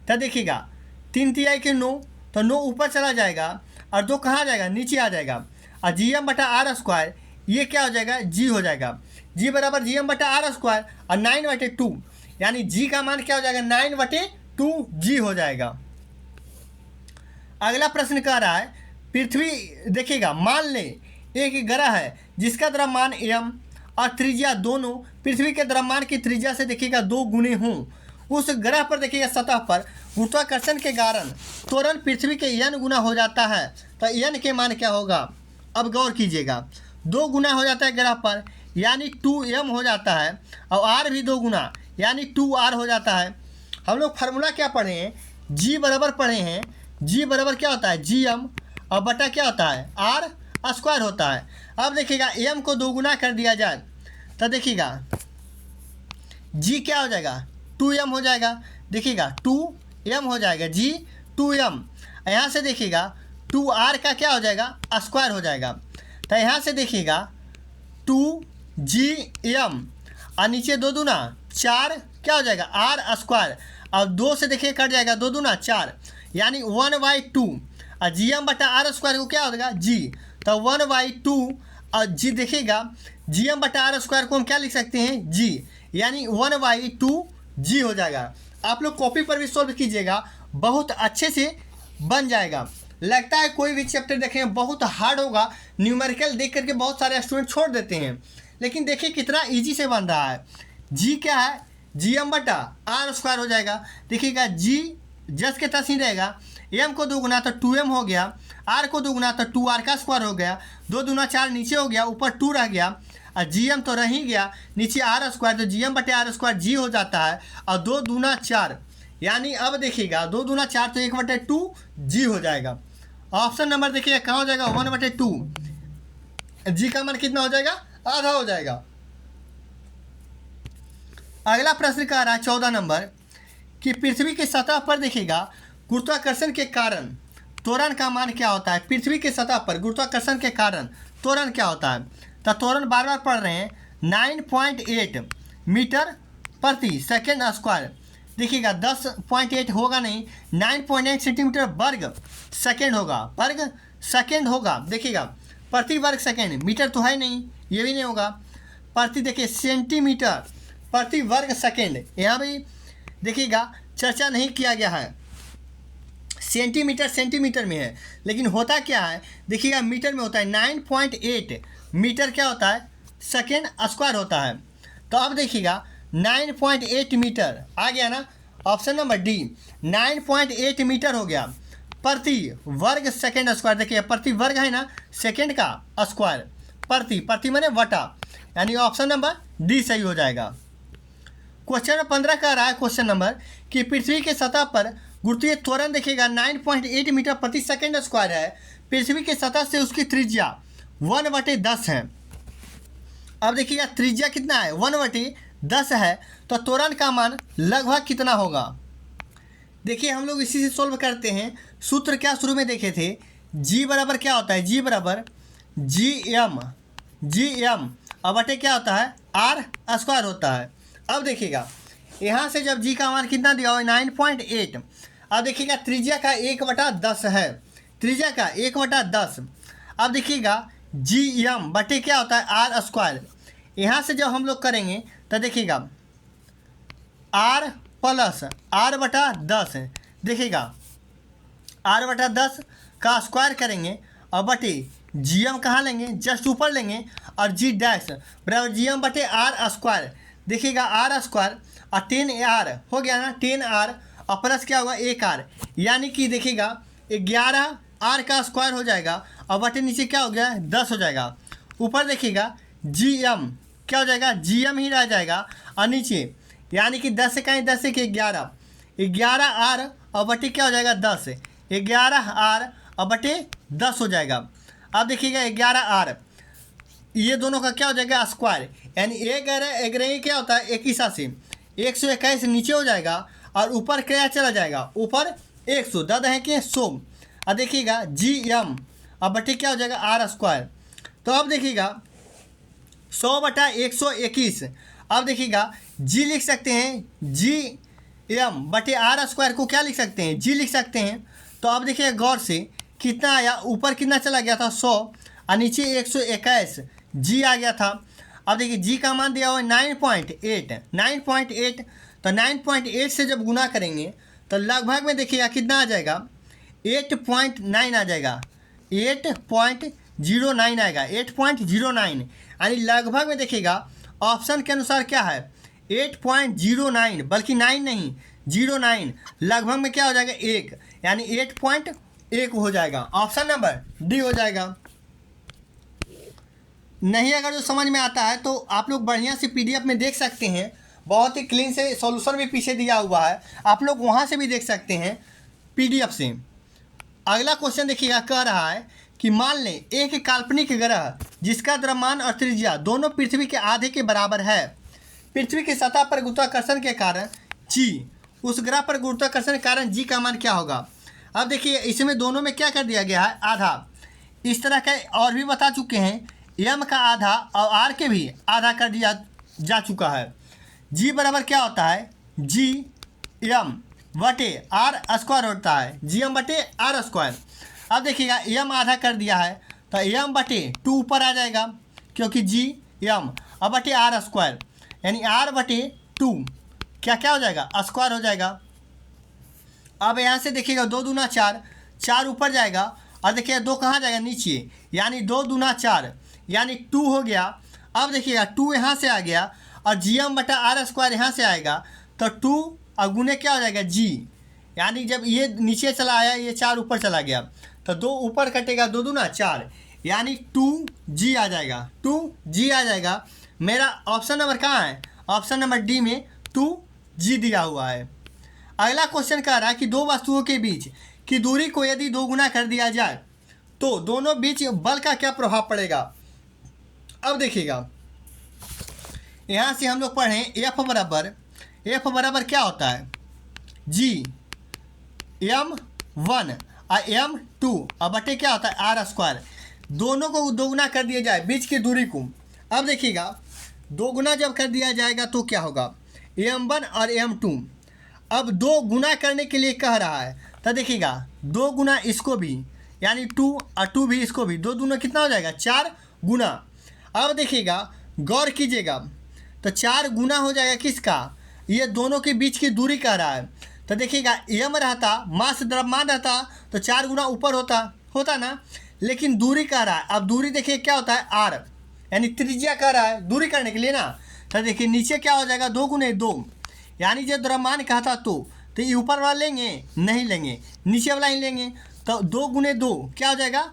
तो देखिएगा 3 के 9, तो 9 ऊपर चला जाएगा और 2 कहाँ जाएगा, नीचे आ जाएगा। और gm बटा r स्क्वायर ये क्या हो जाएगा, g हो जाएगा, g बराबर gm बटा r स्क्वायर और 9/2 यानी g का मान क्या हो जाएगा, 9/2g हो जाएगा। अगला प्रश्न कह रहा है पृथ्वी, देखिएगा मान ले एक ग्रह है जिसका द्रव्यमान m और त्रिज्या दोनों पृथ्वी के द्रव्यमान की त्रिज्या से देखिएगा 2 गुने हों। उस ग्रह पर देखिएगा सतह पर गुरुत्वाकर्षण के कारण त्वरण पृथ्वी के n गुना हो जाता है। तो n के मान क्या होगा, अब गौर कीजिएगा 2 गुना हो जाता है ग्रह पर यानी 2m हो जाता है और r भी 2 गुना यानी 2r हो जाता है। हम लोग फार्मूला क्या पढ़े हैं, g बराबर पढ़े हैं, g बराबर क्या होता है, gm और बटा क्या होता है आर स्क्वायर होता है। अब देखिएगा एम को दोगुना कर दिया जाए तो देखिएगा जी क्या हो जाएगा 2m हो जाएगा। देखिएगा 2m हो जाएगा जी 2m। यहाँ से देखिएगा 2r का क्या हो जाएगा स्क्वायर हो जाएगा। तो यहाँ से देखिएगा 2gm और नीचे 2 दूना 4 क्या हो जाएगा आर स्क्वायर और 2 से देखिए कट जाएगा 2 दूना 4 यानी 1/2 और जी एम बटा आर स्क्वायर को क्या हो जाएगा जी। तो 1/2 और जी देखिएगा जी एम बटा आर स्क्वायर को हम क्या लिख सकते हैं जी यानी 1/2 जी हो जाएगा। आप लोग कॉपी पर भी सॉल्व कीजिएगा बहुत अच्छे से बन जाएगा। लगता है कोई भी चैप्टर देखें बहुत हार्ड होगा, न्यूमेरिकल देख करके बहुत सारे स्टूडेंट छोड़ देते हैं, लेकिन देखिए कितना इजी से बन रहा है। जी क्या है जी एम बटा आर स्क्वायर हो जाएगा। देखिएगा जी जस के तस ही रहेगा, एम को दोगुना तो 2m हो गया, आर को दोगुना तो 2r का स्क्वायर हो गया, 2 दूना 4 नीचे हो गया, ऊपर 2 रह गया और जी एम तो रह ही गया, नीचे आर स्क्वायर तो जी एम बटे आर स्क्वायर जी हो जाता है और 2 दूना 4 यानी अब देखिएगा 2 दूना 4 तो 1/2 जी हो जाएगा। ऑप्शन नंबर देखिएगा कहाँ हो जाएगा 1/2 जी का मान कितना हो जाएगा आधा हो जाएगा। अगला प्रश्न कह रहा है 14 नंबर कि पृथ्वी की सतह पर देखिएगा गुरुत्वाकर्षण के कारण त्वरण का मान क्या होता है। पृथ्वी की सतह पर गुरुत्वाकर्षण के कारण त्वरण क्या होता है। तो त्वरण बार बार पढ़ रहे हैं 9.8 मीटर प्रति सेकेंड स्क्वायर। देखिएगा 10.8 होगा नहीं, 9.8 सेंटीमीटर वर्ग सेकेंड होगा, वर्ग सेकेंड होगा। देखिएगा प्रति वर्ग सेकेंड, मीटर तो है नहीं, ये भी नहीं होगा। प्रति देखिए सेंटीमीटर प्रति वर्ग सेकेंड, यहाँ भी देखिएगा चर्चा नहीं किया गया है, सेंटीमीटर में है, लेकिन होता क्या है देखिएगा मीटर में होता है। 9.8 मीटर क्या होता है सेकेंड स्क्वायर होता है। तो अब देखिएगा 9.8 मीटर आ गया ना, ऑप्शन नंबर डी 9.8 मीटर हो गया प्रति वर्ग सेकेंड स्क्वायर। देखिए प्रति वर्ग है ना सेकेंड का स्क्वायर, प्रति माने वटा, यानी ऑप्शन नंबर डी सही हो जाएगा। क्वेश्चन 15 कह रहा है क्वेश्चन नंबर कि पृथ्वी के सतह पर गुरुत्वीय त्वरण देखिएगा 9.8 मीटर प्रति सेकेंड स्क्वायर है। पृथ्वी के सतह से उसकी त्रिज्या 1/10 है। अब देखिएगा त्रिज्या कितना है 1/10 है, तो त्वरण का मान लगभग कितना होगा। देखिए हम लोग इसी से सोल्व करते हैं। सूत्र क्या शुरू में देखे थे, जी बराबर क्या होता है जी बराबर जी एम और बटे क्या होता है आर स्क्वायर होता है। अब देखिएगा यहाँ से जब जी का मान कितना दिया हुआ है 9.8, अब देखिएगा त्रिज्या का 1/10 है, त्रिज्या का 1/10। अब देखिएगा जी एम बटे क्या होता है आर स्क्वायर। यहाँ से जब हम लोग करेंगे तो देखिएगा आर प्लस r/10, देखिएगा r/10 का स्क्वायर करेंगे और बटे जी एम कहाँ लेंगे जस्ट ऊपर लेंगे और जी डैश बराबर जी एम बटे आर स्क्वायर। देखिएगा आर स्क्वायर और 10r हो गया ना, 10r और प्लस क्या होगा 1r, यानी कि देखिएगा 11r का स्क्वायर हो जाएगा और बटे नीचे क्या हो गया 10 हो जाएगा। ऊपर देखिएगा जी एम क्या हो जाएगा जी एम ही रह जाएगा और नीचे यानी कि 10 से कहीं 10 से 11r और बटे क्या हो जाएगा 10, 11r और बटे 10 हो जाएगा। अब देखिएगा 11r ये दोनों का क्या हो जाएगा स्क्वायर, यानी 11 क्या होता है 21 से 121 नीचे हो जाएगा और ऊपर क्या चला जाएगा ऊपर 100 दद है कि 100। अब देखिएगा जी एम अब बटे क्या हो जाएगा आर स्क्वायर। तो अब देखिएगा 100/121। अब देखिएगा जी लिख सकते हैं जी एम बटे आर स्क्वायर को क्या लिख सकते हैं जी लिख सकते हैं। तो अब देखिए गौर से कितना आया, ऊपर कितना चला गया था 100 और नीचे 121 जी आ गया था। अब देखिए जी का मान दिया हुआ है 9.8, तो 9.8 से जब गुना करेंगे तो लगभग में देखिएगा कितना आ जाएगा 8.9 आ जाएगा, 8.09 आएगा, 8.09 यानी लगभग में देखिएगा ऑप्शन के अनुसार क्या है 8.09, बल्कि 9 नहीं 09, लगभग में क्या हो जाएगा 1, यानी 8.1 हो जाएगा। ऑप्शन नंबर डी हो जाएगा। नहीं अगर जो समझ में आता है तो आप लोग बढ़िया से पीडीएफ में देख सकते हैं, बहुत ही क्लीन से सॉल्यूशन भी पीछे दिया हुआ है, आप लोग वहाँ से भी देख सकते हैं पीडीएफ से। अगला क्वेश्चन देखिएगा, कह रहा है कि मान लें एक काल्पनिक ग्रह जिसका द्रव्यमान और त्रिज्या दोनों पृथ्वी के आधे के बराबर है। पृथ्वी की सतह पर गुरुत्वाकर्षण के कारण जी, उस ग्रह पर गुरुत्वाकर्षण के कारण जी का मान क्या होगा। अब देखिए इसमें दोनों में क्या कर दिया गया है, आधा। इस तरह का और भी बता चुके हैं, एम का आधा और आर के भी आधा कर दिया जा चुका है। जी बराबर क्या होता है, जी एम बटे आर स्क्वायर होता है, जी एम बटे आर स्क्वायर। अब देखिएगा एम आधा कर दिया है तो एम बटे 2 ऊपर आ जाएगा, क्योंकि जी एम अब बटे आर स्क्वायर, यानी आर बटे 2 क्या क्या हो जाएगा, स्क्वायर हो जाएगा। अब यहाँ से देखिएगा 2 दूना 4, 4 ऊपर जाएगा और देखिएगा 2 कहाँ जाएगा, नीचे, यानी 2 दूना 4 यानी 2 हो गया। अब देखिएगा 2 यहाँ से आ गया और जी एम बटा आर स्क्वायर यहाँ से आएगा तो 2 और गुने क्या हो जाएगा जी, यानी जब ये नीचे चला आया ये 4 ऊपर चला गया तो 2 ऊपर कटेगा, 2 दूना 4 यानी 2 जी आ जाएगा, 2 जी आ जाएगा। मेरा ऑप्शन नंबर कहाँ है, ऑप्शन नंबर डी में 2 जी दिया हुआ है। अगला क्वेश्चन कह रहा है कि दो वस्तुओं के बीच की दूरी को यदि 2 गुना कर दिया जाए तो दोनों बीच बल का क्या प्रभाव पड़ेगा। अब देखिएगा यहाँ से हम लोग पढ़ें एफ बराबर क्या होता है, जी m1 और m2 और बटे क्या होता है आर स्क्वायर। दोनों को 2 गुना कर दिया जाए बीच की दूरी को। अब देखिएगा 2 गुना जब कर दिया जाएगा तो क्या होगा, m1 और m2। अब 2 गुना करने के लिए कह रहा है तो देखिएगा 2 गुना इसको भी, यानी 2 और 2 भी इसको भी, 2 दूना कितना हो जाएगा, 4 गुना। अब देखिएगा गौर कीजिएगा तो 4 गुना हो जाएगा किसका, ये दोनों के बीच की दूरी कह रहा है। तो देखिएगा एम रहता, मास द्रव्यमान रहता तो 4 गुना ऊपर होता ना, लेकिन दूरी कह रहा है। अब दूरी देखिए क्या होता है, आर, यानी त्रिज्या कह रहा है दूरी करने के लिए ना। तो देखिए नीचे क्या हो जाएगा, 2 गुने 2, यानी जो द्रव्यमान कहा था तो ये ऊपर वाला लेंगे, नहीं लेंगे, नीचे वाला ही लेंगे। तो 2 गुने 2 क्या हो जाएगा,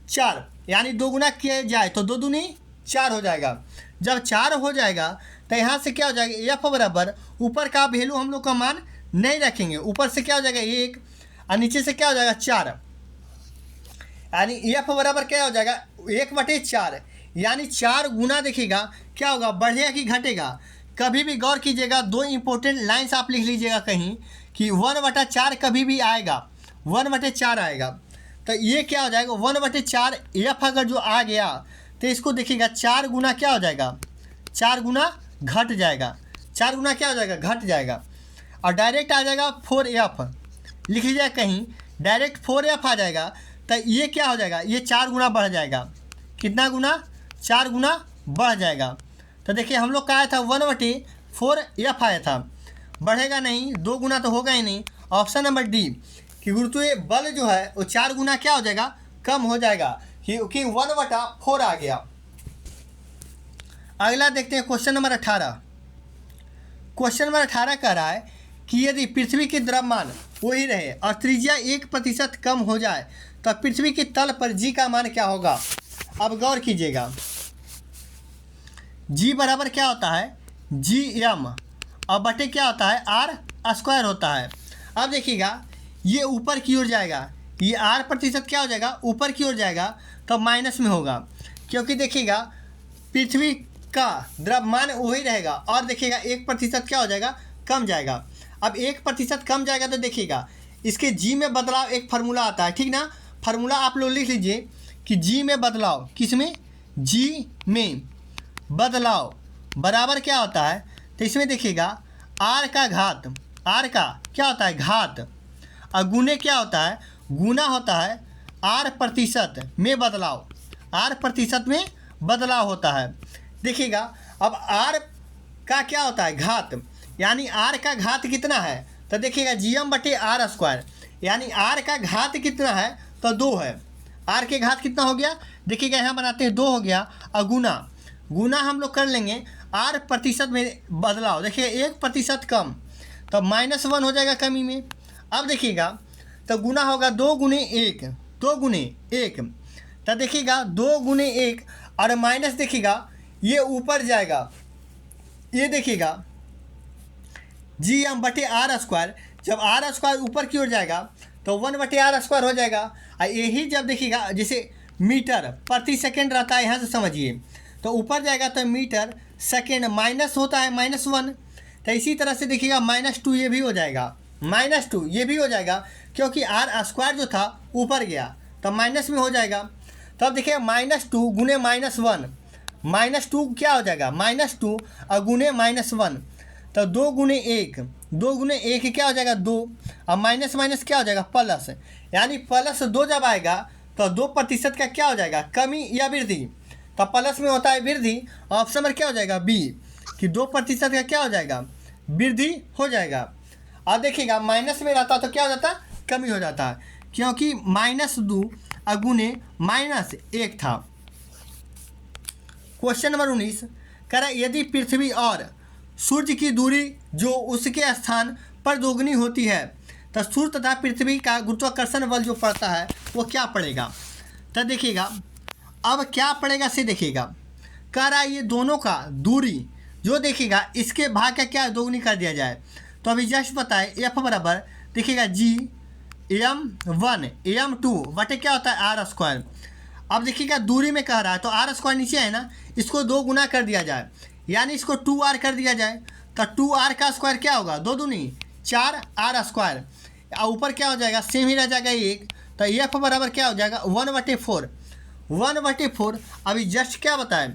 4, यानी 2 गुना किया जाए तो 2 दूनी 4 हो जाएगा। जब 4 हो जाएगा तो यहाँ से क्या हो जाएगा, एफ बराबर ऊपर का वैल्यू हम लोग का मान नहीं रखेंगे, ऊपर से क्या हो जाएगा 1 और नीचे से क्या हो जाएगा 4, यानी एफ बराबर क्या हो जाएगा 1/4, यानी 4 गुना। देखिएगा क्या होगा, बढ़ेगा कि घटेगा। कभी भी गौर कीजिएगा, 2 इंपॉर्टेंट लाइन्स आप लिख लीजिएगा कहीं कि 1/4 कभी भी आएगा, 1/4 आएगा। तो ये क्या हो जाएगा 1/4 एफ अगर जो आ गया तो इसको देखिएगा 4 गुना क्या हो जाएगा, 4 गुना घट जाएगा, 4 गुना क्या हो जाएगा, घट जाएगा। और डायरेक्ट आ जाएगा 4f, लिख लीजिएगा कहीं, डायरेक्ट 4f आ जाएगा। तो ये क्या हो जाएगा, ये 4 गुना बढ़ जाएगा, कितना गुना, 4 गुना बढ़ जाएगा। तो देखिए हम लोग का आया था 1/4f आया था, बढ़ेगा नहीं, 2 गुना तो होगा ही नहीं। ऑप्शन नंबर डी कि गुरुत्वीय बल जो है वो 4 गुना क्या हो जाएगा, कम हो जाएगा, क्योंकि 1/4 आ गया। अगला देखते हैं क्वेश्चन नंबर 18। क्वेश्चन नंबर 18 कह रहा है कि यदि पृथ्वी की द्रव्यमान वही रहे और त्रिज्या 1% कम हो जाए तो पृथ्वी की तल पर जी का मान क्या होगा। अब गौर कीजिएगा, जी बराबर क्या होता है, जी एम और बटे क्या होता है, आर स्क्वायर होता है। अब देखिएगा ये ऊपर की ओर जाएगा, ये r% क्या हो जाएगा, ऊपर की ओर जाएगा तो माइनस में होगा, क्योंकि देखिएगा पृथ्वी का द्रव्यमान वही रहेगा और देखिएगा 1% क्या हो जाएगा, कम जाएगा। अब 1% कम जाएगा तो देखिएगा इसके जी में बदलाव, एक फार्मूला आता है, ठीक ना। फार्मूला आप लोग लिख लीजिए कि जी में बदलाव, किस में, जी में बदलाव बराबर क्या होता है। तो इसमें देखिएगा आर का घात, आर का क्या होता है, घात, और गुने क्या होता है, गुना होता है r% में बदलाव, r% में बदलाव होता है। देखिएगा अब r का क्या होता है, घात, यानी r का घात कितना है, तो देखिएगा gm/r², यानी r का घात कितना है, तो 2 है। r के घात कितना हो गया, देखिएगा यहाँ बनाते हैं 2 हो गया, और गुना हम लोग कर लेंगे r% में बदलाव, देखिए 1% कम तो -1 हो जाएगा कमी में। अब देखिएगा तो गुना होगा 2 गुने 1, 2 गुने 1, तो देखिएगा 2 गुने 1 और माइनस, देखिएगा ये ऊपर जाएगा, ये देखिएगा gm/r², जब r² ऊपर की ओर जाएगा तो 1/r² हो जाएगा। और यही जब देखिएगा जैसे मीटर प्रति सेकेंड रहता है, यहाँ से समझिए, तो ऊपर जाएगा तो मीटर सेकेंड माइनस होता है -1। तो इसी तरह से देखिएगा -2 ये भी हो जाएगा, -2 ये भी हो जाएगा, क्योंकि r² जो था ऊपर गया तो माइनस में हो जाएगा। तो अब देखिए -2 गुने -1, -2 क्या हो जाएगा -2 और गुने -1, तो 2 गुने 1, 2 गुने 1 क्या हो जाएगा 2, और माइनस माइनस क्या हो जाएगा प्लस, यानी +2 जब आएगा तो 2% का क्या हो जाएगा कमी या वृद्धि। तो प्लस में होता है वृद्धि, ऑप्शन नंबर क्या हो जाएगा बी कि 2% का क्या हो जाएगा वृद्धि हो जाएगा। और देखिएगा माइनस में रहता तो क्या हो जाता कमी हो जाता है, क्योंकि -2 गुने -1 था। क्वेश्चन नंबर 19 कह रहा है यदि पृथ्वी और सूर्य की दूरी जो उसके स्थान पर दोगुनी होती है तो सूर्य तथा पृथ्वी का गुरुत्वाकर्षण बल जो पड़ता है वो क्या पड़ेगा। तो देखिएगा अब क्या पड़ेगा से देखिएगा, कह रहा है ये दोनों का दूरी जो देखिएगा इसके भाग का क्या दोगुनी कर दिया जाए। तो अभी जस्ट बताए F बराबर देखिएगा G(m1 m2) बटे क्या होता है r²। अब देखिएगा दूरी में कह रहा है तो r² नीचे है ना, इसको 2 गुना कर दिया जाए, यानी इसको 2r कर दिया जाए, तो 2r का स्क्वायर क्या होगा 2 दूनी 4r², और ऊपर क्या हो जाएगा सेम ही रह जाएगा 1। तो F बराबर क्या हो जाएगा 1/4, 1/4। अभी जस्ट क्या बताएं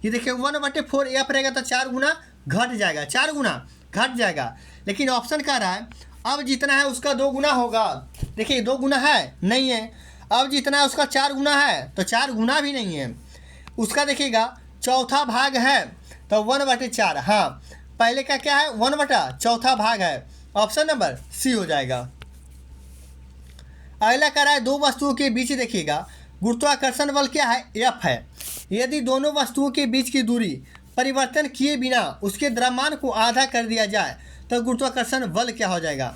कि देखिए 1/4 F रहेगा तो 4 गुना घट जाएगा, 4 गुना घट जाएगा, लेकिन ऑप्शन कह रहा है अब जितना है उसका 2 गुना होगा। देखिए 2 गुना है नहीं है, अब जितना है उसका 4 गुना है तो 4 गुना भी नहीं है, उसका देखिएगा चौथा भाग है तो 1/4। हाँ पहले का क्या है 1/4 भाग है, ऑप्शन नंबर सी हो जाएगा। अगला कह रहा है दो वस्तुओं के बीच देखिएगा गुरुत्वाकर्षण बल क्या है F है। यदि दोनों वस्तुओं के बीच की दूरी परिवर्तन किए बिना उसके द्रव्यमान को आधा कर दिया जाए तो गुरुत्वाकर्षण बल क्या हो जाएगा।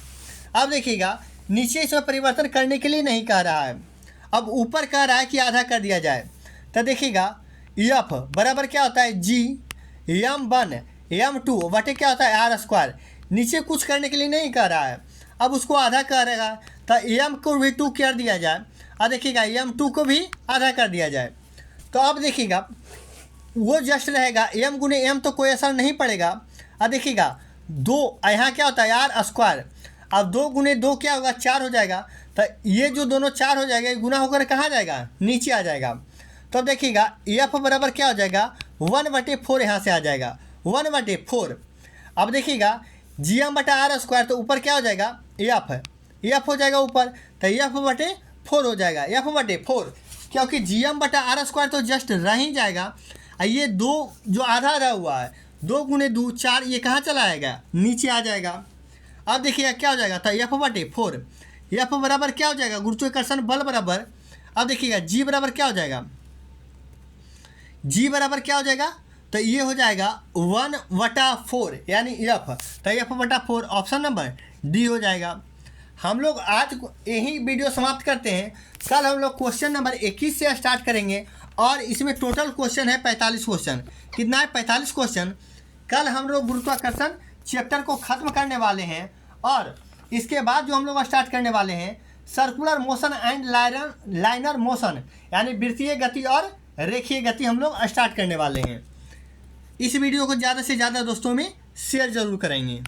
अब देखिएगा नीचे इसमें परिवर्तन करने के लिए नहीं कह रहा है, अब ऊपर कह रहा है कि आधा कर दिया जाए। तो देखिएगा F बराबर क्या होता है G(m1 m2) बटे क्या होता है r²। नीचे कुछ करने के लिए नहीं कह रहा है, अब उसको आधा करेगा तो m को भी 2 कर दिया जाए, और देखिएगा m2 को भी आधा कर दिया जाए। तो अब देखिएगा वो जस्ट रहेगा m गुने m तो कोई असर नहीं पड़ेगा। अब देखिएगा 2 यहाँ क्या होता है r², अब 2 गुने 2 क्या होगा 4 हो जाएगा, तो ये जो दोनों 4 हो जाएगा गुना होकर कहाँ जाएगा नीचे आ जाएगा। तो अब देखिएगा F बराबर क्या हो जाएगा 1/4 यहाँ से आ जाएगा 1/4। अब देखिएगा Gm/r² तो ऊपर क्या हो जाएगा F हो जाएगा ऊपर, तो F/4 हो जाएगा F/4, क्योंकि Gm/r² तो जस्ट रह ही जाएगा। ये 2 जो आधा रहा हुआ है 2 गुने 2 4 ये कहाँ चला आएगा नीचे आ जाएगा। अब देखिएगा क्या हो जाएगा तो F/4, F बराबर क्या हो जाएगा गुरुत्वाकर्षण बल बराबर, अब देखिएगा G बराबर क्या हो जाएगा, G बराबर क्या हो जाएगा तो ये हो जाएगा 1/4 यानी F, तो F/4 ऑप्शन नंबर डी हो जाएगा। हम लोग आज यही वीडियो समाप्त करते हैं, कल हम लोग क्वेश्चन नंबर 21 से स्टार्ट करेंगे, और इसमें टोटल क्वेश्चन है 45 क्वेश्चन। कितना है 45 क्वेश्चन। कल हम लोग गुरुत्वाकर्षण चैप्टर को ख़त्म करने वाले हैं, और इसके बाद जो हम लोग स्टार्ट करने वाले हैं circular motion and liner motion, यानी वृत्तीय गति और रेखीय गति हम लोग स्टार्ट करने वाले हैं। इस वीडियो को ज़्यादा से ज़्यादा दोस्तों में शेयर ज़रूर करेंगे।